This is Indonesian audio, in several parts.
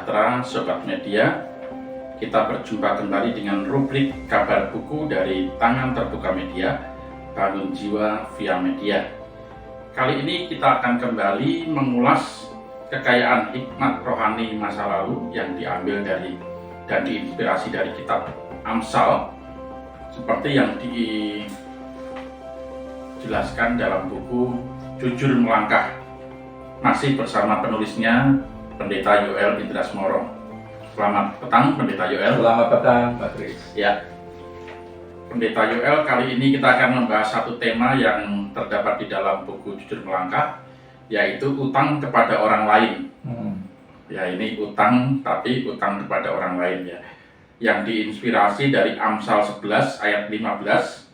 sejahtera Sobat Media. Kita berjumpa kembali dengan rubrik kabar buku dari Tangan Terbuka Media, Bangun Jiwa via Media. Kali ini kita akan kembali mengulas kekayaan hikmat rohani masa lalu yang diambil dari dan diinspirasi dari kitab Amsal, seperti yang dijelaskan dalam buku Jujur Melangkah. Masih bersama penulisnya, Pendeta Yoel Indrasmoro. Selamat petang, Pendeta Yoel. Selamat petang, Pak Kris. Ya, Pendeta Yoel, kali ini kita akan membahas satu tema yang terdapat di dalam buku Jujur Melangkah, yaitu utang kepada orang lain. Ya, ini utang, tapi utang kepada orang lain ya. Yang diinspirasi dari Amsal 11 ayat 15,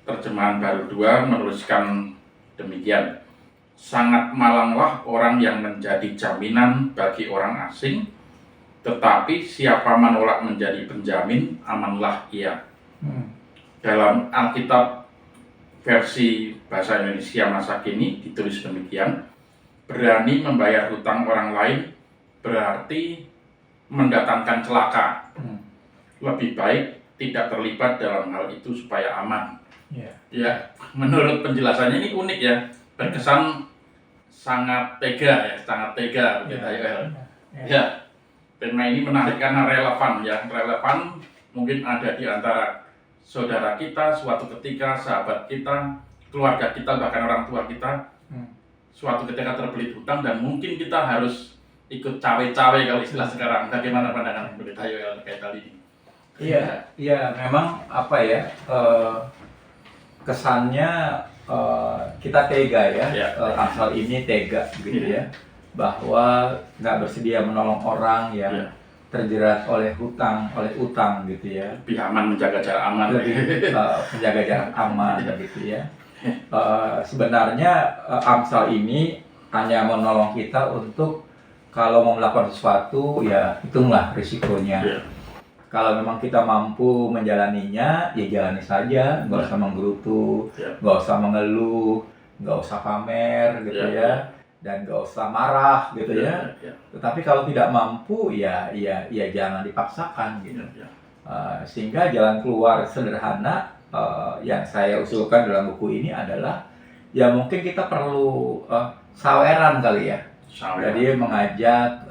terjemahan baru 2 menuliskan demikian. Sangat malanglah orang yang menjadi jaminan bagi orang asing, tetapi siapa menolak menjadi penjamin, amanlah ia. Dalam Alkitab versi bahasa Indonesia masa kini ditulis demikian, berani membayar hutang orang lain berarti mendatangkan celaka. Lebih baik tidak terlibat dalam hal itu supaya aman. Ya, menurut penjelasannya ini unik ya, berkesan sangat tega begitu ya. Ya, tema ini menarik karena relevan ya, relevan mungkin ada di antara saudara kita suatu ketika, sahabat kita, keluarga kita, bahkan orang tua kita suatu ketika terbelit hutang dan mungkin kita harus ikut cawe-cawe kalau istilah sekarang. Bagaimana pandangan Pendeta Yoel terkait hal ini? Iya, memang apa ya, kesannya kita tega ya, Amsal ini tega gitu ya, bahwa nggak bersedia menolong orang yang terjerat oleh utang gitu ya. Lebih aman menjaga jarak aman. Menjaga jarak aman gitu ya. Sebenarnya Amsal ini hanya menolong kita untuk kalau mau melakukan sesuatu ya hitunglah risikonya. Kalau memang kita mampu menjalaninya, ya jalani saja, nggak usah menggerutu, nggak usah mengeluh, nggak usah pamer gitu ya, dan nggak usah marah gitu ya. Tetapi kalau tidak mampu, ya jangan dipaksakan gitu. Sehingga jalan keluar sederhana yang saya usulkan dalam buku ini adalah, ya mungkin kita perlu saweran kali ya. Jadi mengajak,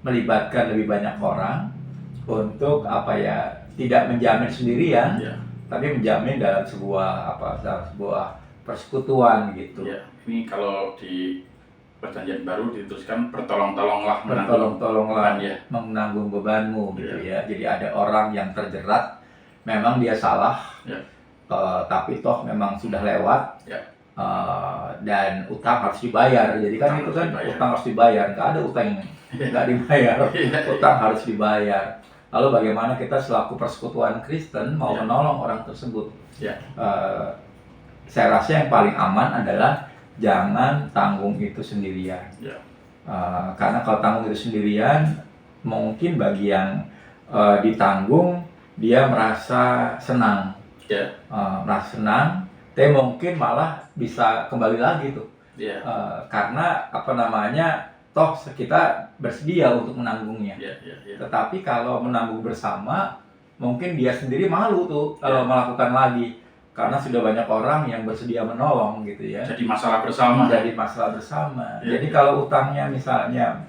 melibatkan lebih banyak orang untuk apa ya, tidak menjamin sendirian, tapi menjamin dalam sebuah persekutuan gitu. Ini kalau di Perjanjian Baru dituliskan bertolong-tolonglah menanggung bebanmu gitu ya. Jadi ada orang yang terjerat, memang dia salah, tapi toh memang sudah lewat, dan utang harus dibayar. Jadi kan itu kan utang harus dibayar, nggak ada utang yang nggak dibayar, utang harus dibayar. Lalu bagaimana kita selaku persekutuan Kristen mau menolong orang tersebut? Saya rasa yang paling aman adalah jangan tanggung itu sendirian. Karena kalau tanggung itu sendirian, mungkin bagi yang ditanggung dia merasa senang, tapi mungkin malah bisa kembali lagi tuh. Karena toh kita bersedia untuk menanggungnya. Tetapi kalau menanggung bersama, mungkin dia sendiri malu tuh kalau melakukan lagi, karena sudah banyak orang yang bersedia menolong gitu ya. Jadi masalah bersama. Jadi kalau utangnya misalnya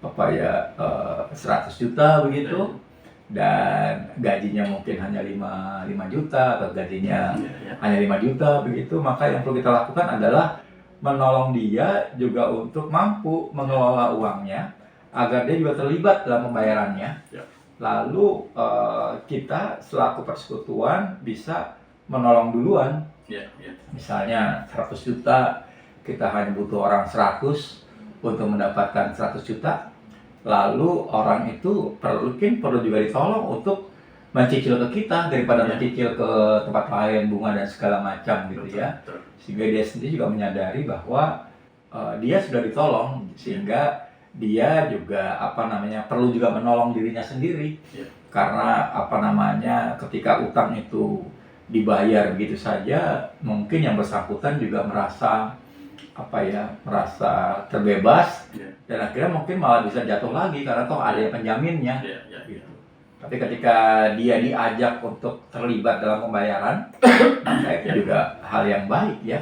100 juta begitu, dan gajinya mungkin hanya 5 juta atau gajinya hanya 5 juta begitu, maka yang perlu kita lakukan adalah menolong dia juga untuk mampu mengelola uangnya agar dia juga terlibat dalam pembayarannya. Lalu kita selaku persekutuan bisa menolong duluan. Misalnya 100 juta, kita hanya butuh orang 100 untuk mendapatkan 100 juta. Lalu orang itu perlu juga ditolong untuk mencicil ke kita daripada mencicil ke tempat lain, bunga dan segala macam gitu ya. Sehingga dia sendiri juga menyadari bahwa dia sudah ditolong, sehingga dia juga perlu juga menolong dirinya sendiri. Karena ketika utang itu dibayar begitu saja, mungkin yang bersangkutan juga merasa merasa terbebas dan akhirnya mungkin malah bisa jatuh lagi karena toh ada yang penjaminnya. Gitu. Tapi ketika dia diajak untuk terlibat dalam pembayaran, maka itu juga hal yang baik ya.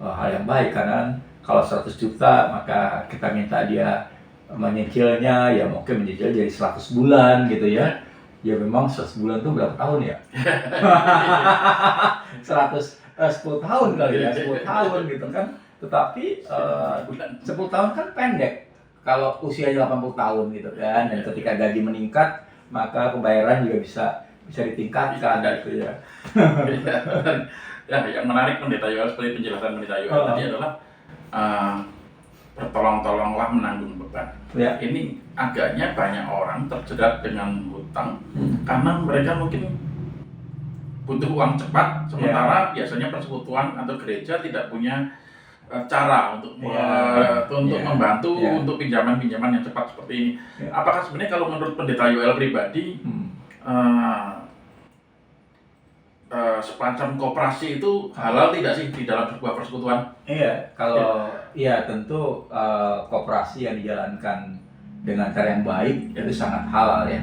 Hal yang baik karena kalau 100 juta maka kita minta dia menyicilnya, ya mungkin menyicil jadi 100 bulan gitu ya. Ya memang 100 bulan itu berapa tahun ya? 10 tahun kali ya, 10 tahun gitu kan. Tetapi 10 tahun kan pendek kalau usianya 80 tahun gitu kan. Dan ketika gaji meningkat maka pembayaran juga bisa ditingkatkan gitu ya. Ya, yang menarik Pendeta Yoel seperti penjelasan Pendeta Yoel tadi adalah bertolong-tolonglah menanggung beban. Ya. Ini agaknya banyak orang terjerat dengan hutang karena mereka mungkin butuh uang cepat, sementara biasanya persekutuan atau gereja tidak punya cara untuk membantu untuk pinjaman-pinjaman yang cepat seperti ini. Apakah sebenarnya kalau menurut Pendeta Yoel pribadi semacam koperasi itu halal tidak sih di dalam sebuah persekutuan? Iya, kalau tentu koperasi yang dijalankan dengan cara yang baik itu sangat halal ya.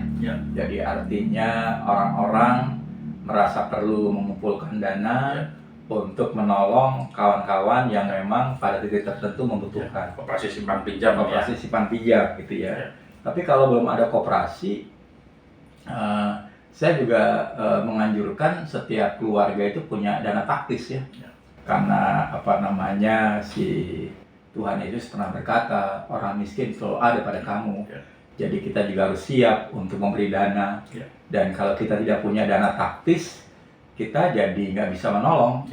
Jadi artinya orang-orang merasa perlu mengumpulkan dana untuk menolong kawan-kawan yang memang pada titik tertentu membutuhkan. Koperasi simpan pinjam. Koperasi simpan pinjam gitu ya. Tapi kalau belum ada koperasi, saya juga menganjurkan setiap keluarga itu punya dana taktis ya. Karena si Tuhan Yesus pernah berkata, orang miskin selalu ada pada kamu. Jadi kita juga harus siap untuk memberi dana. Dan kalau kita tidak punya dana taktis, kita jadi nggak bisa menolong.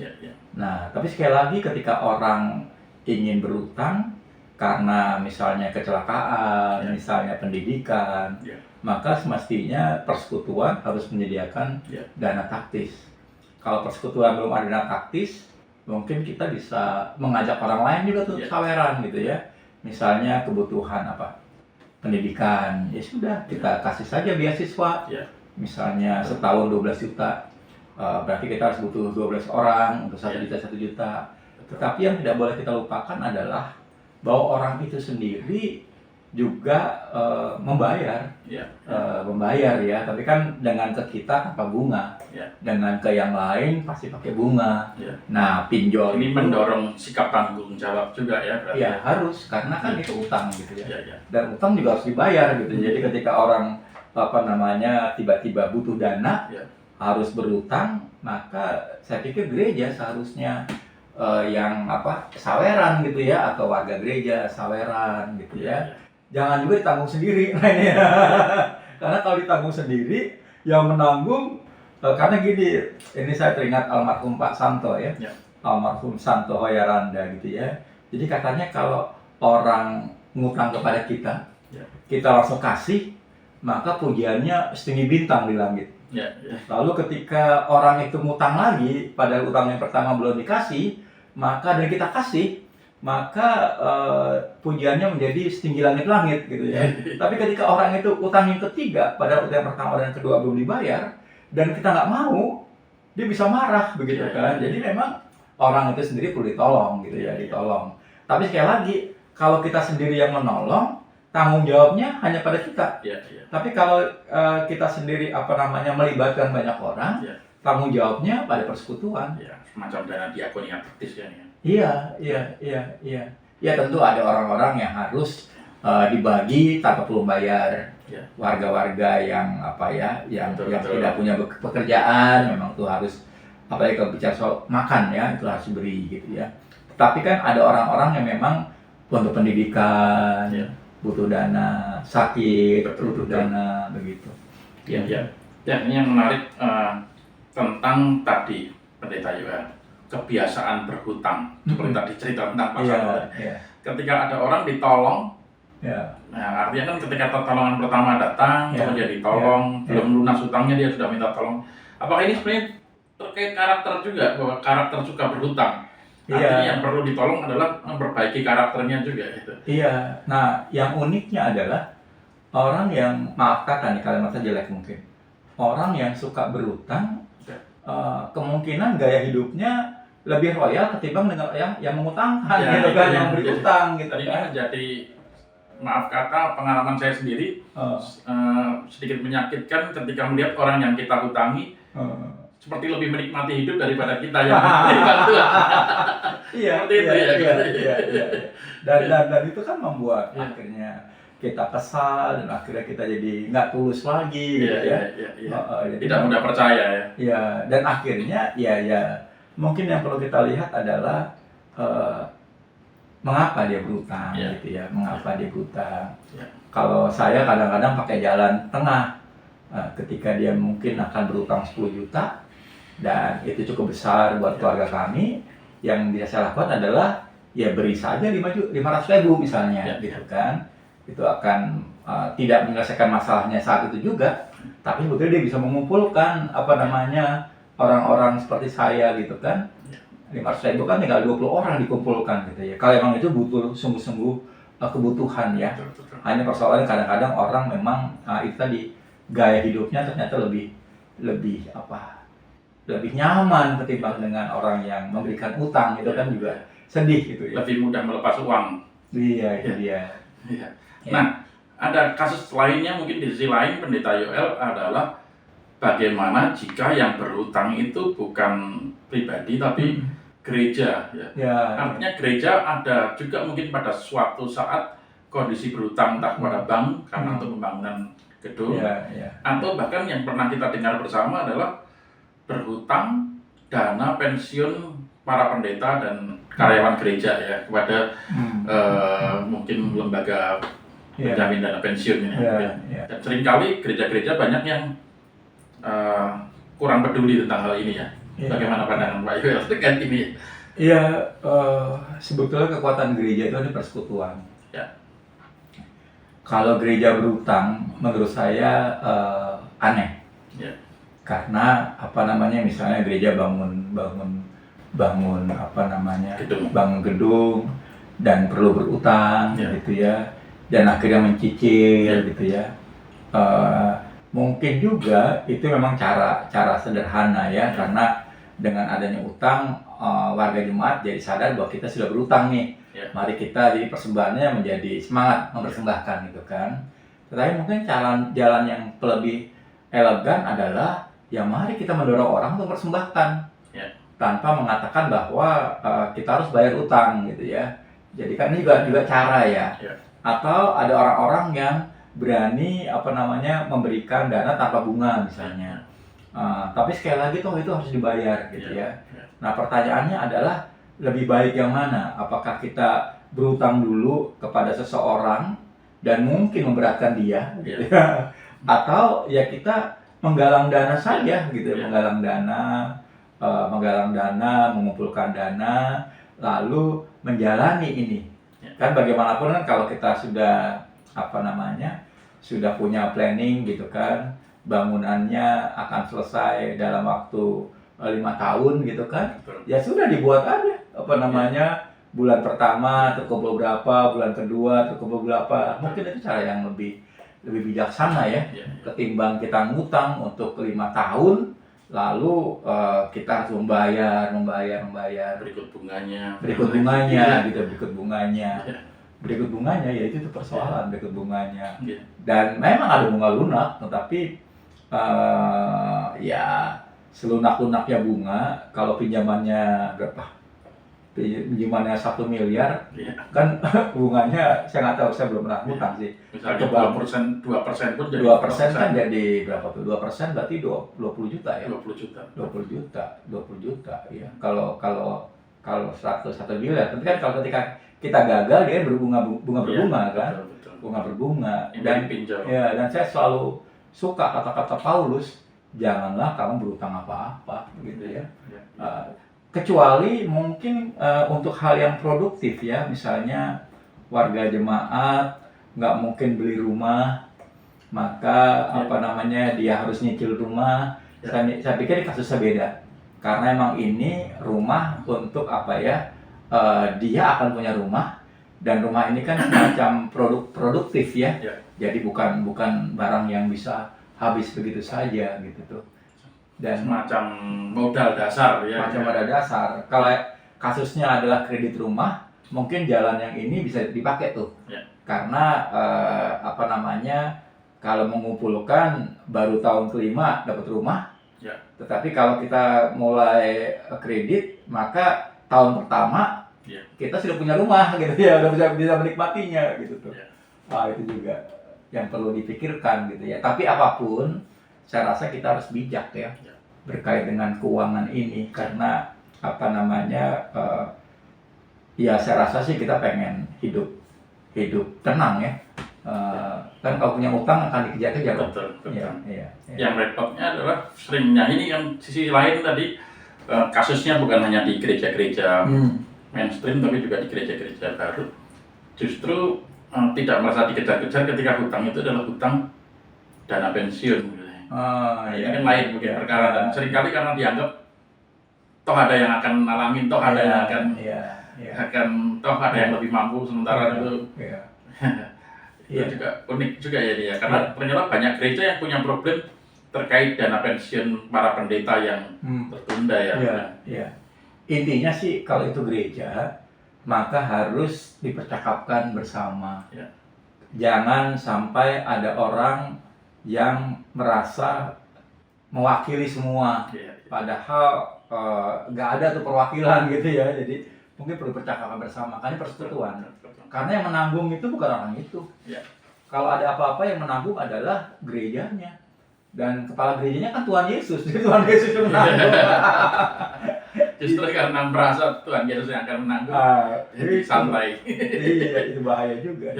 Nah, tapi sekali lagi ketika orang ingin berutang karena misalnya kecelakaan, misalnya pendidikan, maka semestinya persekutuan harus menyediakan dana taktis. Kalau persekutuan belum ada dana taktis, mungkin kita bisa mengajak orang lain juga tuh saweran gitu ya. Misalnya kebutuhan pendidikan, ya sudah kita kasih saja beasiswa. Misalnya setahun 12 juta. Berarti kita harus butuh 12 orang untuk 1 juta. Tetapi yang tidak boleh kita lupakan adalah bahwa orang itu sendiri juga membayar ya, tapi kan dengan ke kita tanpa bunga, dengan ke yang lain pasti pakai bunga. Nah, pinjol ini mendorong sikap tanggung jawab juga ya berarti. Ya harus, karena kan itu utang gitu ya. Dan utang juga harus dibayar gitu. Jadi ketika orang tiba-tiba butuh dana, harus berutang, maka saya pikir gereja seharusnya yang saweran gitu ya, atau warga gereja saweran gitu ya. Jangan juga ditanggung sendiri. Karena kalau ditanggung sendiri, yang menanggung karena gini, ini saya teringat almarhum Pak Santo ya. Almarhum Santo Hoyaranda gitu ya. Jadi katanya kalau orang ngutang kepada kita, kita langsung kasih, maka pujiannya setinggi bintang di langit. Lalu ketika orang itu ngutang lagi, pada utang yang pertama belum dikasih, maka dan kita kasih, maka pujiannya menjadi setinggi langit-langit gitu ya. Tapi ketika orang itu utang yang ketiga, pada utang yang pertama dan kedua belum dibayar, dan kita nggak mau, dia bisa marah begitu kan. Jadi memang orang itu sendiri perlu ditolong gitu ya, ditolong. Tapi sekali lagi, kalau kita sendiri yang menolong, tanggung jawabnya hanya pada kita. Tapi kalau kita sendiri melibatkan banyak orang, tanggung jawabnya pada persekutuan. Semacam dana diakoni yang praktis ya. Ya tentu ada orang-orang yang harus dibagi tanpa perlu bayar. Warga-warga yang tidak punya pekerjaan, memang tuh harus kalau bicara soal makan ya, itu harus diberi gitu ya. Tapi kan ada orang-orang yang memang untuk pendidikan, butuh dana, sakit, butuh dana, begitu. Ya, ini yang menarik tentang tadi Pendeta Yoel, kebiasaan berhutang. Seperti tadi cerita tentang Pak Santo. Ketika ada orang ditolong, nah artinya kan ketika pertolongan pertama datang, kemudian ditolong, belum lunas hutangnya dia sudah minta tolong. Apakah ini sebenarnya terkait karakter juga, bahwa karakter suka berhutang? Artinya yang perlu ditolong adalah memperbaiki karakternya juga gitu. Nah yang uniknya adalah orang yang, maaf kata nih kalimatnya jelek mungkin, orang yang suka berutang, kemungkinan gaya hidupnya lebih royal ketimbang dengan yang mengutangkan Ya, gitu kan, itu yang beri utang gitu Dan ini kan. menjadi, maaf kata, pengalaman saya sendiri sedikit menyakitkan ketika melihat orang yang kita utangi seperti lebih menikmati hidup daripada kita yang menikmati Tuhan. Iya, Seperti itu ya. iya. Dan itu kan membuat akhirnya kita kesal dan akhirnya kita jadi nggak tulus lagi gitu ya. Jadi tidak mudah percaya ya. Iya, dan akhirnya ya mungkin yang perlu kita lihat adalah mengapa dia berutang gitu ya, mengapa dia berutang. Kalau saya kadang-kadang pakai jalan tengah, ketika dia mungkin akan berutang 10 juta dan itu cukup besar buat keluarga kami, yang bisa saya lakukan adalah ya beri saja 500.000 misalnya gitu kan. Itu akan tidak menyelesaikan masalahnya saat itu juga, tapi sebetulnya dia bisa mengumpulkan orang-orang seperti saya gitu kan. 500.000 kan tinggal 20 orang dikumpulkan gitu ya. Kalau memang itu butuh sungguh-sungguh kebutuhan ya. Hanya persoalannya kadang-kadang orang memang itu tadi gaya hidupnya ternyata lebih nyaman ketimbang dengan orang yang memberikan utang itu kan juga sedih gitu ya. Lebih mudah melepas uang. Iya, itu dia. Nah, ada kasus lainnya mungkin di sisi lain Pendeta Yoel adalah bagaimana jika yang berhutang itu bukan pribadi tapi gereja ya. Artinya gereja ada juga mungkin pada suatu saat kondisi berhutang entah kepada bank karena untuk pembangunan gedung atau bahkan yang pernah kita dengar bersama adalah berhutang dana pensiun para pendeta dan karyawan gereja ya kepada mungkin lembaga penjamin dana pensiun ini. Dan seringkali gereja-gereja banyak yang kurang peduli tentang hal ini ya. Bagaimana pandangan Pak Yoel terkait ini? Iya, sebetulnya kekuatan gereja itu ada persekutuan. Kalau gereja berutang, menurut saya aneh. Karena misalnya gereja bangun gedung dan perlu berutang gitu ya, dan akhirnya mencicil gitu ya. Mungkin juga itu memang cara sederhana ya, karena dengan adanya utang warga jemaat jadi sadar bahwa kita sudah berutang nih. Mari kita jadi persembahannya menjadi semangat mempersembahkan gitu kan. Tetapi mungkin jalan yang lebih elegan adalah ya mari kita mendorong orang untuk mempersembahkan tanpa mengatakan bahwa kita harus bayar utang gitu ya. Jadi kan ini juga cara ya. Atau ada orang-orang yang berani memberikan dana tanpa bunga misalnya. Tapi sekali lagi itu harus dibayar gitu ya. Nah pertanyaannya adalah lebih baik yang mana? Apakah kita berutang dulu kepada seseorang dan mungkin memberatkan dia gitu ya? Atau ya kita menggalang dana saja gitu, menggalang dana, mengumpulkan dana, lalu menjalani ini. Kan bagaimanapun kan kalau kita sudah sudah punya planning gitu kan, bangunannya akan selesai dalam waktu 5 tahun gitu kan, ya sudah dibuat aja bulan pertama terkumpul berapa, bulan kedua terkumpul berapa. Mungkin itu cara yang lebih bijaksana ya, ketimbang kita ngutang untuk 5 tahun lalu kita harus membayar berikut bunganya ya itu persoalan berikut bunganya. Dan memang ada bunga lunak, tetapi ya selunak-lunaknya bunga kalau pinjamannya berapa? Pinjamannya 1 miliar kan bunganya saya nggak tahu, saya belum pernah ngutang sih. Misalnya 2% pun jadi 2% kan jadi berapa tuh? 2% berarti 20 juta ya? 20 juta ya. Kalau 1 miliar, tapi kan kalau ketika kita gagal dia berbunga kan? Bunga berbunga. Dan saya selalu suka kata-kata Paulus, janganlah kamu berutang apa-apa gitu ya. Kecuali mungkin untuk hal yang produktif ya, misalnya warga jemaat nggak mungkin beli rumah, maka dia harus nyicil rumah. Saya pikir kasusnya beda, karena emang ini rumah untuk dia akan punya rumah, dan rumah ini kan semacam produktif ya. Jadi bukan barang yang bisa habis begitu saja gitu tuh. dan semacam modal dasar ya. macam ada dasar. Kalau kasusnya adalah kredit rumah, mungkin jalan yang ini bisa dipakai tuh. Ya. Karena apa namanya, kalau mengumpulkan baru tahun kelima dapat rumah. Ya. Tetapi kalau kita mulai kredit, maka tahun pertama Ya. kita sudah punya rumah gitu ya, udah bisa menikmatinya gitu tuh. Ya. Itu juga yang perlu dipikirkan gitu ya. Tapi apapun, saya rasa kita harus bijak ya, berkait dengan keuangan ini, karena apa namanya, ya saya rasa sih kita pengen hidup tenang ya. Kan kalau punya utang akan dikejar-kejar. Betul. Iya. Yang repotnya adalah seringnya ini yang sisi lain tadi, kasusnya bukan hanya di gereja-gereja mainstream tapi juga di gereja-gereja baru. Justru tidak merasa dikejar-kejar ketika hutang itu adalah hutang dana pensiun. Ini kan lain mungkin perkara, dan seringkali karena dianggap toh ada yang akan ngalamin, toh ada yang akan toh ada yang lebih mampu, sementara itu itu juga unik juga ya dia, karena ternyata banyak gereja yang punya problem terkait dana pensiun para pendeta yang tertunda ya. Intinya sih kalau itu gereja, maka harus dipercakapkan bersama. Ya. Jangan sampai ada orang yang merasa mewakili semua, padahal nggak ada tuh perwakilan gitu ya. Jadi mungkin perlu percakapan bersama, kan ini persekutuan. Karena yang menanggung itu bukan orang itu. Ya. Kalau ada apa-apa yang menanggung adalah gerejanya, dan kepala gerejanya kan Tuhan Yesus. Jadi Tuhan Yesus yang menanggung. Justru karena merasa Tuhan Yesus yang akan menanggung, jadi santai. Iya, itu bahaya juga.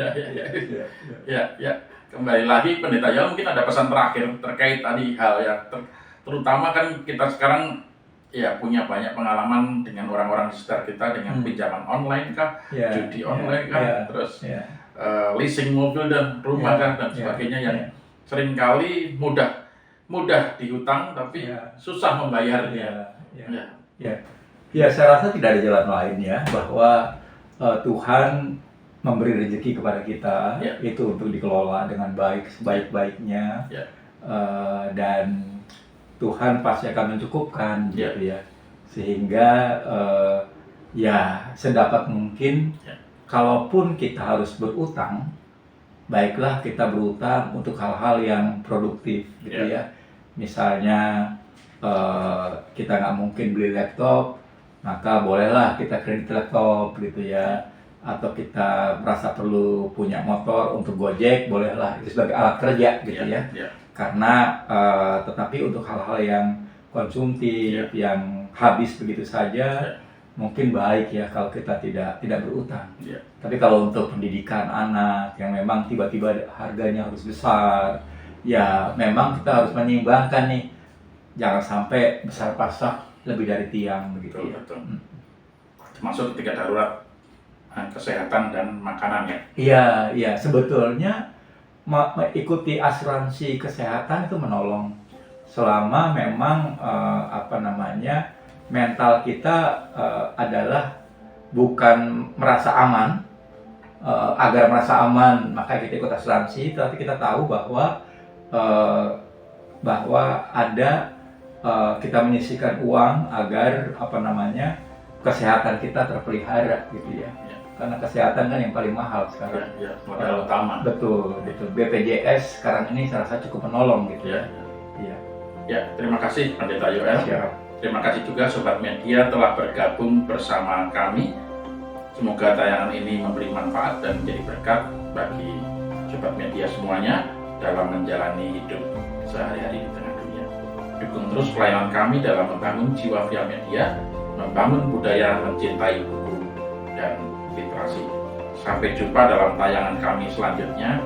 Ya. Kembali lagi Pendeta Yoel, mungkin ada pesan terakhir terkait tadi hal ya, terutama kan kita sekarang ya punya banyak pengalaman dengan orang-orang di sekitar kita dengan pinjaman online kah, judi online kah, terus leasing mobil dan rumah kah dan sebagainya yang seringkali mudah dihutang tapi susah membayarnya. Ya, saya rasa tidak ada jalan lain ya, bahwa Tuhan memberi rezeki kepada kita, itu untuk dikelola dengan baik, sebaik-baiknya, dan Tuhan pasti akan mencukupkan gitu ya, sehingga ya sedapat mungkin, kalaupun kita harus berutang, baiklah kita berutang untuk hal-hal yang produktif gitu ya. Misalnya kita nggak mungkin beli laptop, maka bolehlah kita kredit laptop gitu ya. Atau kita merasa perlu punya motor untuk Gojek, bolehlah, itu sebagai alat kerja gitu ya. Karena tetapi untuk hal-hal yang konsumtif, yang habis begitu saja, mungkin baik ya kalau kita tidak berutang. Tapi kalau untuk pendidikan anak yang memang tiba-tiba harganya harus besar, ya memang kita harus menyeimbangkan nih, jangan sampai besar pasak lebih dari tiang begitu. Betul. Termasuk ketika darurat kesehatan dan makanan ya. Iya, sebetulnya mengikuti asuransi kesehatan itu menolong selama memang mental kita adalah bukan merasa aman. Agar merasa aman maka kita ikut asuransi, tapi kita tahu bahwa ada kita menyisihkan uang agar kesehatan kita terpelihara gitu ya. Karena kesehatan kan yang paling mahal sekarang. Modal utama. Betul. BPJS sekarang ini saya rasa cukup menolong gitu ya. Ya, terima kasih Pendeta Yoel. Siap. Terima kasih juga Sobat Media telah bergabung bersama kami. Semoga tayangan ini memberi manfaat dan menjadi berkat bagi Sobat Media semuanya dalam menjalani hidup sehari-hari di tengah dunia. Dukung terus pelayanan kami dalam membangun jiwa via media, membangun budaya mencintai buku dan literasi. Sampai jumpa dalam tayangan kami selanjutnya.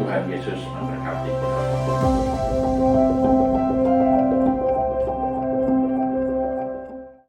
Tuhan Yesus memberkati.